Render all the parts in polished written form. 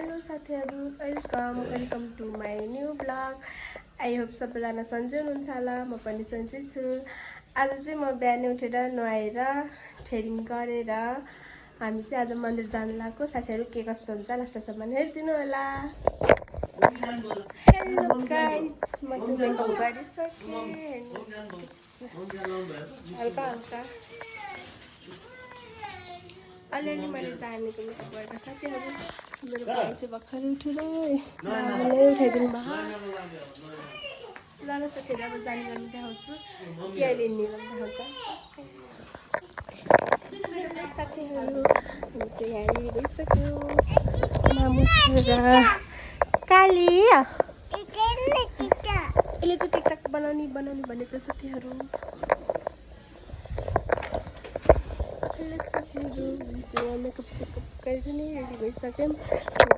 Hello साथीहरू, welcome to my new blog. I hope सबैजना सन्चै हुनुहुन्छ होला। म पनि सन्चै छु। आज चाहिँ म बिहान उठेर नुहाएर थ्रेडिङ गरेर हामी चाहिँ आज मन्दिर जानु लागेको। साथीहरू के कस्तो हुन्छ लास्टसम्म हेरिदिनु होला। हेलो गाइज, म चाहिँ मेकअप गरिसकेँ। हल्का हल्का अलिअलि मैले जानेको मेकअप गरेर साथीहरू। मेरो भाइ चाहिँ भर्खरै उठेर बाबुले उठाइदिनु भयो। ल साथीहरू, अब जाने देखाउँछु कि अहिले हिँड्ने देखाउँछ साथीहरू। हामी चाहिँ यहाँ रेडी भइसक्यो। मामु छोरा काली यसले चाहिँ टिकटक बनाउने भनेछ साथीहरू। साथीहरू मेकअप सेकअप गरिकन रेडी भइसक्यौँ।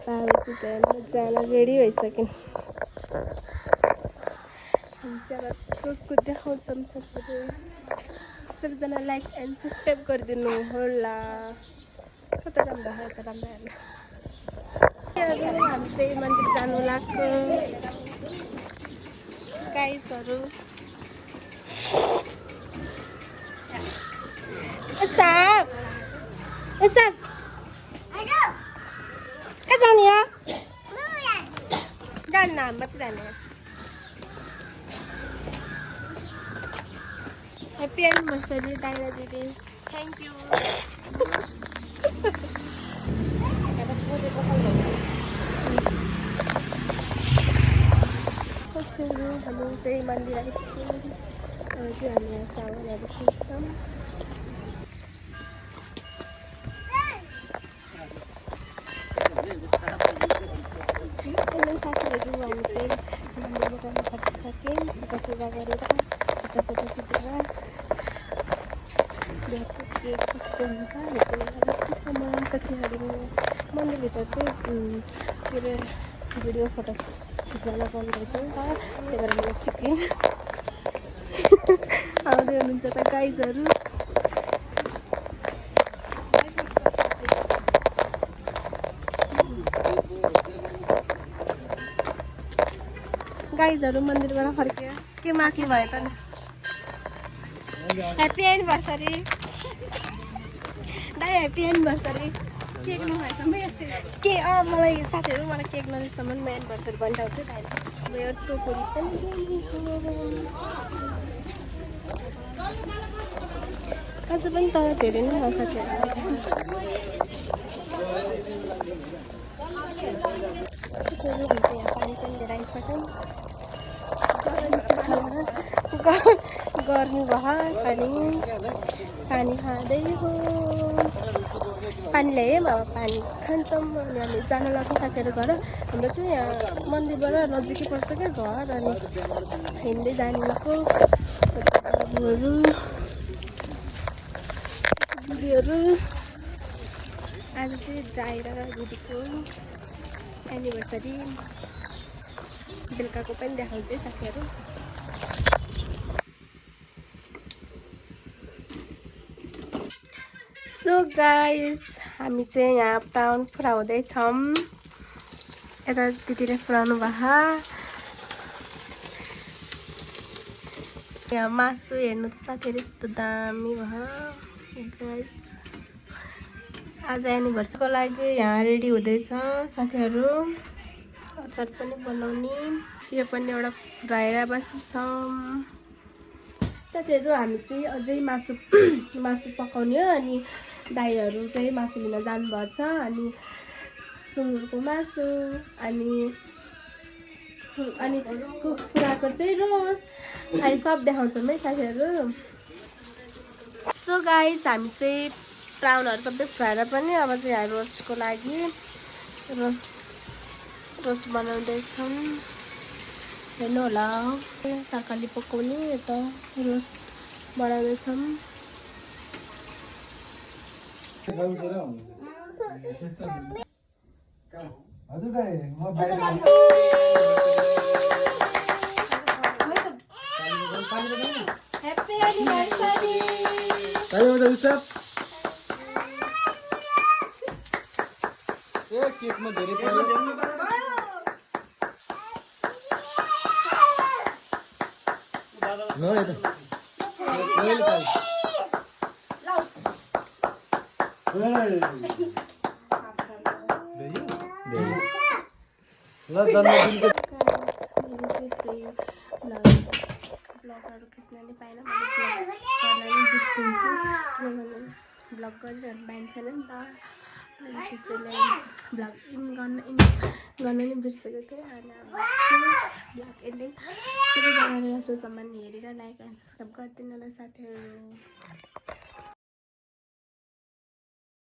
बाबु चाहिँ जान रेडी भइसक्यौँ। हामी चाहिँ अब रोडको देखाउँछौँ साथीहरू। सबैजना लाइक एन्ड सब्सक्राइब गरिदिनु होला। कता राम्रो भयो त राम्रो होइन। हामी चाहिँ मन्दिर जानु लाग्छ गाइजहरू। कहाँ जाने हो? जान्न, मात्रै जाने। ह्याप्पी एनिभर्सरी डाइना दिदी, थ्याङ्क यू। हामी चाहिँ मन्दिर आइपुग्छौँ। अनि चाहिँ हामी यहाँ सामानहरू किन्छौँ। साथीहरू हामी चाहिँ मन्दिरबाट फर्किसक्यौँ। पूजा गरेर फोटोसोटो खिचेर के कस्तो हुन्छ लास्टसम्म साथीहरू। मन्दिरभित्र चाहिँ के अरे भिडियो फोटो खिच्न लगाउनु रहेछ नि त, त्यही भएर मैले खिचेँ। आउँदै हुनुहुन्छ त गाइजहरू। गाइजहरू मन्दिरबाट फर्क्यो। के माथि भयो त नि। ह्याप्पी एनिभर्सरी दाइ, ह्याप्पी एनिभर्सरी। केक नभएसम्म के मलाई साथीहरू मलाई केक नदिएसम्म म एनिभर्सरी भन्टाउँछु दाइले। मेरो टोकरी पनि आज पनि तर धेरै नै हो साथीहरू। हुन्छ यहाँ पानी पनि लिएर आइसक्यौँ। गर्मी भयो पानी खाँदै हो। पानी ल्यायौँ, अब पानी खान्छौँ। अनि हामी जान लाग्छौँ साथीहरू घर। हाम्रो चाहिँ यहाँ मन्दिरबाट नजिकै पर्छ क्या घर। अनि हिँड्दै जानु लाग्यो। दिदीहरू आज चाहिँ दाइरा दिदीको एनिभर्सरी बेलुकाको पनि देखाउँछ साथीहरू। सो गाइज हामी चाहिँ यहाँ टाउन पुऱ्याउँदैछौँ। यता दिदीले पुऱ्याउनु भयो। यहाँ मासु हेर्नु त साथीहरू यस्तो दामी भयो गाइज। आज एनिभर्सरीको लागि यहाँ रेडी हुँदैछ साथीहरू। अचार पनि बनाउने। यो पनि एउटा फ्राइरा बसिछौँ साथीहरू। हामी चाहिँ अझै मासु पकाउने हो। अनि दाइहरू चाहिँ मासु लिन जानुभएको छ। अनि सुँगुरको मासु अनि कुखुराको चाहिँ रोस्ट अनि सब देखाउँछौँ है साथीहरू। सो गाइज हामी चाहिँ प्राउनहरू सबै फ्राएर पनि अब चाहिँ यहाँ रोस्टको लागि रोस्ट बनाउँदैछौँ। हेर्नु होला तरकारी पकाउने, यता रोस्ट बनाउँदैछौँ। केक ब्लगहरू खिच्न नि पाएन मैले बिर्सिन्छु किनभने ब्लग गरिरहनु पाइन्छ नि त अनि त्यसैले ब्लग गर्न नि बिर्सेको थिएँ अनि अब ब्लग एन्डिङ सबैजनाले सोच्दा हेरेर लाइक एन्ड सब्सक्राइब गरिदिनु होला साथीहरू।